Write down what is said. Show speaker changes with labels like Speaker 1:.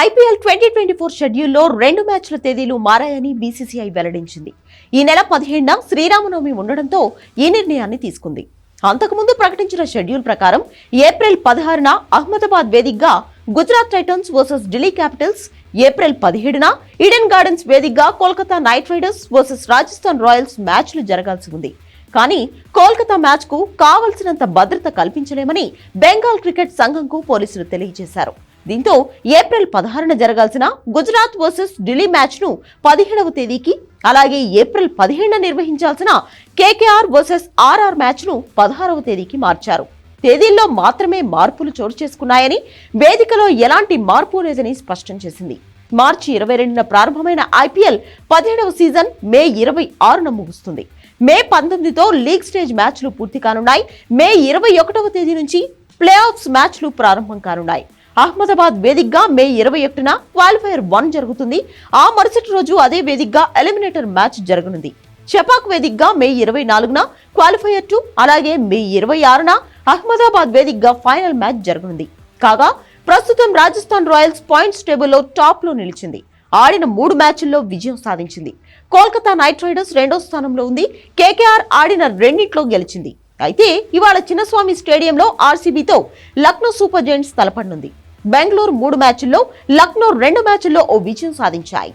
Speaker 1: IPL 2024 షెడ్యూల్లో 2 మ్యాచ్ల తేదీలు మారాయని బీసీసీఐ వెల్లడించింది. ఈ నెల 15న శ్రీరామనవమి ఉండడంతో ఈ నిర్ణయాన్ని తీసుకుంది. అంతకుముందు ప్రకటించిన షెడ్యూల్ ప్రకారం ఏప్రిల్ 16న అహ్మదాబాద్ వేదికగా Gujarat Titans versus Delhi Capitals, April 17న ఈడెన్ గార్డెన్స్ వేదికగా Kolkata Knight Riders versus Rajasthan Royals మ్యాచ్లు జరగాల్సి ఉంది. కానీ కోల్కతా మ్యాచ్ కు కావలసినంత భద్రత కల్పించలేమని బెంగాల్ క్రికెట్ సంఘంకు పోలీసులు తెలియజేశారు. దీంతో ఏప్రిల్ 16న జరగాల్సిన గుజరాత్ వర్సెస్ ఢిల్లీ మ్యాచ్ ను 17వ తేదీకి, అలాగే ఏప్రిల్ 15న నిర్వహించాల్సిన కేకేఆర్ వర్సెస్ ఆర్ఆర్ మ్యాచ్ ను 16వ తేదీకి మార్చారు. తేదీల్లో మాత్రమే మార్పులు చోటు చేసుకున్నాయని, వేదికలో ఎలాంటి మార్పు లేదని స్పష్టం చేసింది. మార్చి 22న ప్రారంభమైన ఐపీఎల్ 17వ సీజన్ మే 26న ముగుస్తుంది. మే 19తో లీగ్ స్టేజ్ మ్యాచ్లు పూర్తి కానున్నాయి. మే 21వ తేదీ నుంచి ప్లే ఆఫ్స్ మ్యాచ్లు ప్రారంభం కానున్నాయి. అహ్మదాబాద్ వేదికగా మే 21న క్వాలిఫైయర్ 1 జరుగుతుంది. ఆ మరుసటి రోజు అదే వేదికగా ఎలిమినేటర్ మ్యాచ్ జరగనుంది. చెపాక్ వేదికగా మే 24న క్వాలిఫైయర్ 2, అలాగే మే 26న అహ్మదాబాద్ వేదికగా ఫైనల్ మ్యాచ్ జరగనుంది. కాగా ప్రస్తుతం రాజస్థాన్ రాయల్స్ పాయింట్స్ టేబుల్లో టాప్ లో నిలిచింది. ఆడిన 3 మ్యాచ్ల్లో విజయం సాధించింది. కోల్కతా నైట్ రైడర్స్ 2వ స్థానంలో ఉంది. కేకేఆర్ ఆడిన 2 గెలిచింది. అయితే ఇవాళ చిన్నస్వామి స్టేడియంలో ఆర్సీబీతో లక్నో సూపర్ జైంట్స్ తలపడనుంది. బెంగళూరు 3 మ్యాచ్ల్లో, లక్నో 2 మ్యాచ్ల్లో ఓ విజయం సాధించాయి.